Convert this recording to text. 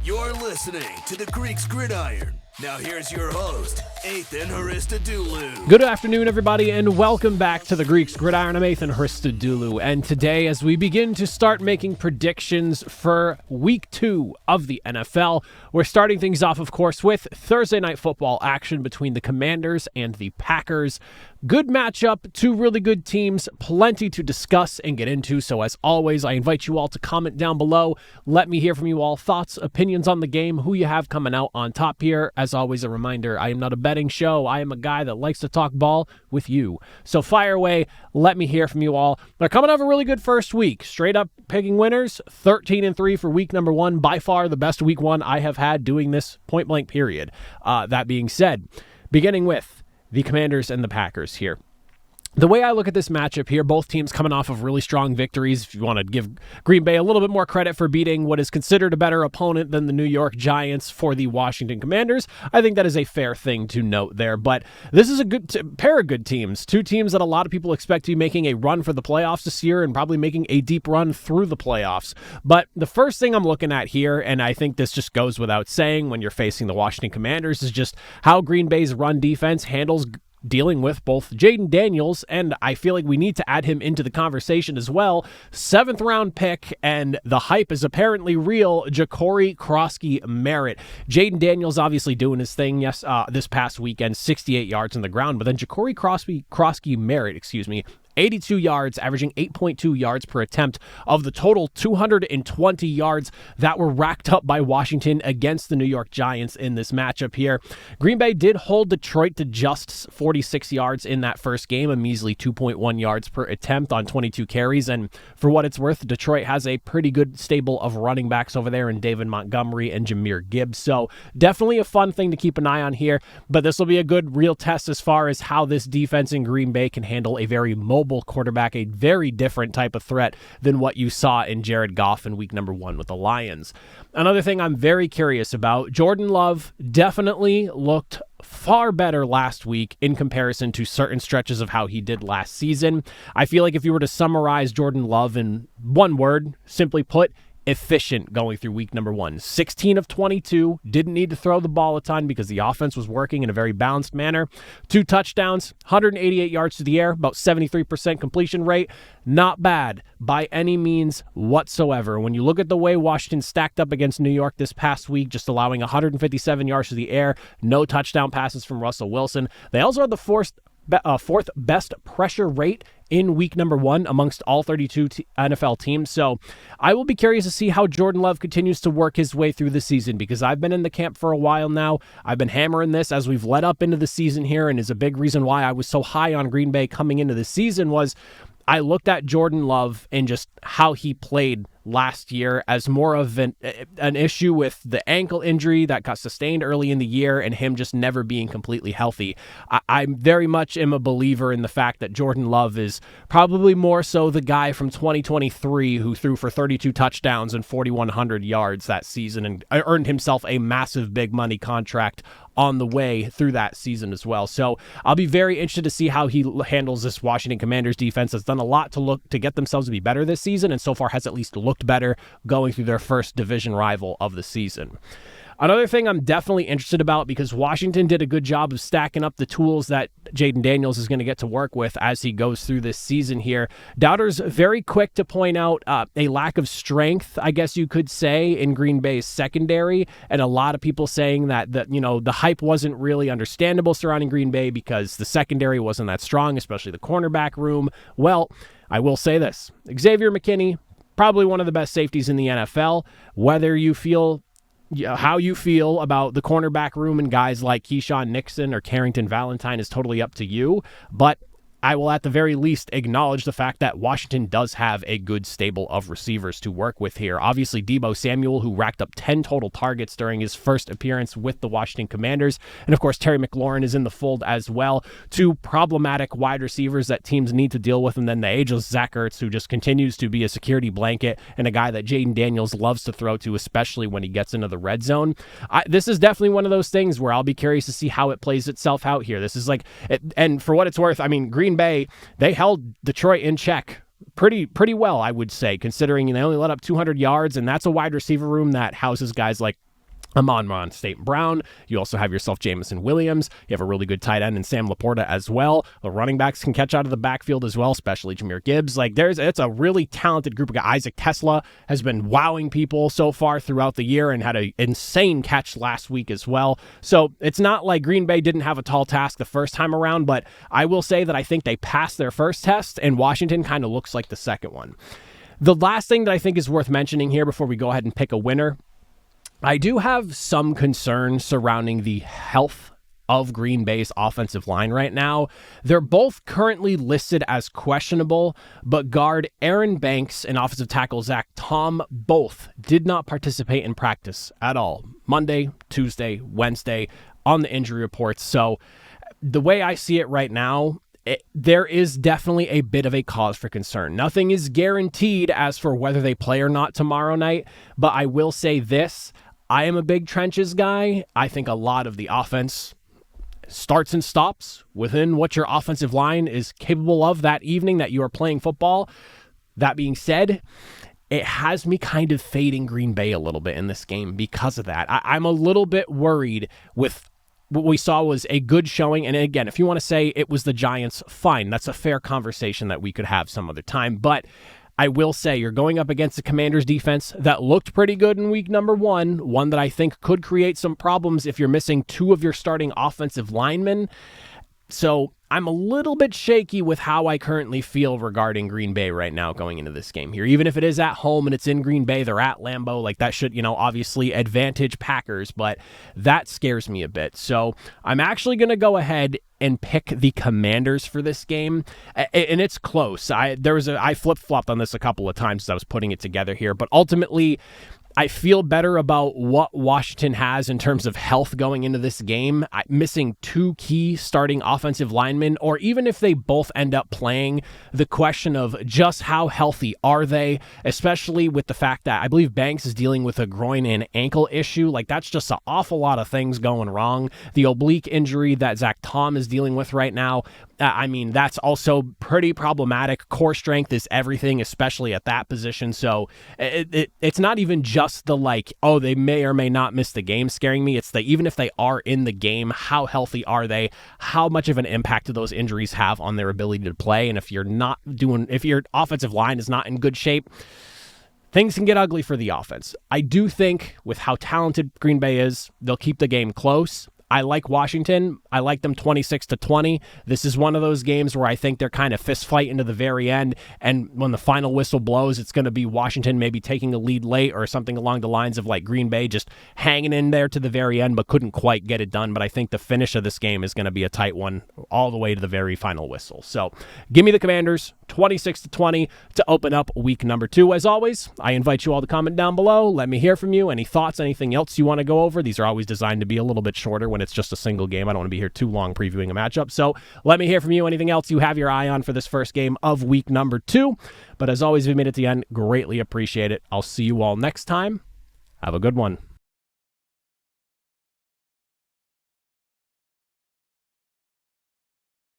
You're listening to the Greeks Gridiron. Now here's your host, Ethan Haristadoulou. Good afternoon, everybody, and welcome back to the Greeks Gridiron. I'm Ethan Haristadoulou, and today, as we begin to start making predictions for Week 2 of the NFL, we're starting things off, of course, with Thursday Night Football action between the Commanders and the Packers. Good matchup, two really good teams, plenty to discuss and get into. So as always, I invite you all to comment down below. Let me hear from you all, thoughts, opinions on the game, who you have coming out on top here. As always, a reminder, I am not a betting show. I am a guy that likes to talk ball with you. So fire away, let me hear from you all. They're coming off a really good first week. Straight up picking winners, 13-3 for week number 1. By far the best week 1 I have had doing this point blank period. That being said, beginning with the Commanders and the Packers here. The way I look at this matchup here, both teams coming off of really strong victories. If you want to give Green Bay a little bit more credit for beating what is considered a better opponent than the New York Giants for the Washington Commanders, I think that is a fair thing to note there. But this is a good pair of good teams. Two teams that a lot of people expect to be making a run for the playoffs this year and probably making a deep run through the playoffs. But the first thing I'm looking at here, and I think this just goes without saying when you're facing the Washington Commanders, is just how Green Bay's run defense handles dealing with both Jayden Daniels, and I feel like we need to add him into the conversation as well. 7th round pick, and the hype is apparently real, Ja'Cory Crosky-Merritt. Jayden Daniels obviously doing his thing, this past weekend, 68 yards on the ground, but then Ja'Cory Crosky-Merritt, 82 yards, averaging 8.2 yards per attempt of the total 220 yards that were racked up by Washington against the New York Giants in this matchup here. Green Bay did hold Detroit to just 46 yards in that first game, a measly 2.1 yards per attempt on 22 carries. And for what it's worth, Detroit has a pretty good stable of running backs over there in David Montgomery and Jahmyr Gibbs. So definitely a fun thing to keep an eye on here, but this will be a good real test as far as how this defense in Green Bay can handle a very mobile quarterback, a very different type of threat than what you saw in Jared Goff in week number 1 with the Lions. Another thing I'm very curious about, Jordan Love definitely looked far better last week in comparison to certain stretches of how he did last season. I feel like if you were to summarize Jordan Love in one word, simply put, efficient going through week number 1. 16 of 22, didn't need to throw the ball a ton because the offense was working in a very balanced manner. 2 touchdowns, 188 yards to the air, about 73% completion rate. Not bad by any means whatsoever. When you look at the way Washington stacked up against New York this past week, just allowing 157 yards to the air, no touchdown passes from Russell Wilson. They also had the fourth best pressure rate in week number 1 amongst all 32 NFL teams. So I will be curious to see how Jordan Love continues to work his way through the season, because I've been in the camp for a while now. I've been hammering this as we've led up into the season here, and is a big reason why I was so high on Green Bay coming into the season was I looked at Jordan Love and just how he played last year as more of an issue with the ankle injury that got sustained early in the year and him just never being completely healthy. I very much am a believer in the fact that Jordan Love is probably more so the guy from 2023 who threw for 32 touchdowns and 4,100 yards that season and earned himself a massive big money contract on the way through that season as well. So I'll be very interested to see how he handles this Washington Commanders defense that's done a lot to get themselves to be better this season, and so far has at least looked better going through their first division rival of the season. Another thing I'm definitely interested about, because Washington did a good job of stacking up the tools that Jayden Daniels is going to get to work with as he goes through this season here. Doubters very quick to point out a lack of strength, I guess you could say, in Green Bay's secondary, and a lot of people saying that the hype wasn't really understandable surrounding Green Bay because the secondary wasn't that strong, especially the cornerback room. Well, I will say this. Xavier McKinney, probably one of the best safeties in the NFL. Whether you feel how you feel about the cornerback room and guys like Keyshawn Nixon or Carrington Valentine is totally up to you, but I will at the very least acknowledge the fact that Washington does have a good stable of receivers to work with here. Obviously, Deebo Samuel, who racked up 10 total targets during his first appearance with the Washington Commanders. And of course, Terry McLaurin is in the fold as well. 2 problematic wide receivers that teams need to deal with. And then the ageless Zach Ertz, who just continues to be a security blanket and a guy that Jayden Daniels loves to throw to, especially when he gets into the red zone. This is definitely one of those things where I'll be curious to see how it plays itself out here. This is and for what it's worth, I mean, Green Bay, they held Detroit in check pretty well, I would say, considering they only let up 200 yards, and that's a wide receiver room that houses guys like Amon-Ra St. Brown. You also have yourself Jameson Williams. You have a really good tight end in Sam Laporta as well. The running backs can catch out of the backfield as well, especially Jahmyr Gibbs. It's a really talented group of guys. Isaac Tesla has been wowing people so far throughout the year and had an insane catch last week as well. So it's not like Green Bay didn't have a tall task the first time around, but I will say that I think they passed their first test, and Washington kind of looks like the second one. The last thing that I think is worth mentioning here before we go ahead and pick a winner, I do have some concerns surrounding the health of Green Bay's offensive line right now. They're both currently listed as questionable, but guard Aaron Banks and offensive tackle Zach Tom both did not participate in practice at all. Monday, Tuesday, Wednesday on the injury reports. So the way I see it right now, there is definitely a bit of a cause for concern. Nothing is guaranteed as for whether they play or not tomorrow night, but I will say this. I am a big trenches guy. I think a lot of the offense starts and stops within what your offensive line is capable of that evening that you are playing football. That being said, it has me kind of fading Green Bay a little bit in this game because of that. I'm a little bit worried with what we saw was a good showing. And again, if you want to say it was the Giants, fine. That's a fair conversation that we could have some other time. But I will say you're going up against the Commanders defense that looked pretty good in week number one that I think could create some problems if you're missing two of your starting offensive linemen. So I'm a little bit shaky with how I currently feel regarding Green Bay right now going into this game here. Even if it is at home and it's in Green Bay, they're at Lambeau, like that should, obviously advantage Packers, but that scares me a bit. So I'm actually going to go ahead and pick the Commanders for this game, and it's close. I flip-flopped on this a couple of times as I was putting it together here, but ultimately I feel better about what Washington has in terms of health going into this game. Missing two key starting offensive linemen, or even if they both end up playing, the question of just how healthy are they, especially with the fact that I believe Banks is dealing with a groin and ankle issue. That's just an awful lot of things going wrong. The oblique injury that Zach Tom is dealing with right now, that's also pretty problematic. Core strength is everything, especially at that position. So it's not even just the they may or may not miss the game scaring me. It's even if they are in the game, how healthy are they? How much of an impact do those injuries have on their ability to play? And if your offensive line is not in good shape, things can get ugly for the offense. I do think with how talented Green Bay is, they'll keep the game close. I like Washington. I like them 26-20. This is one of those games where I think they're kind of fist fighting to the very end. And when the final whistle blows, it's going to be Washington maybe taking a lead late or something along the lines of Green Bay just hanging in there to the very end, but couldn't quite get it done. But I think the finish of this game is going to be a tight one all the way to the very final whistle. So give me the Commanders 26-20 to open up week number 2. As always, I invite you all to comment down below. Let me hear from you. Any thoughts, anything else you want to go over? These are always designed to be a little bit shorter when it's just a single game. I don't want to be here too long previewing a matchup. So let me hear from you. Anything else you have your eye on for this first game of week number 2. But as always, if you made it to the end, greatly appreciate it. I'll see you all next time. Have a good one.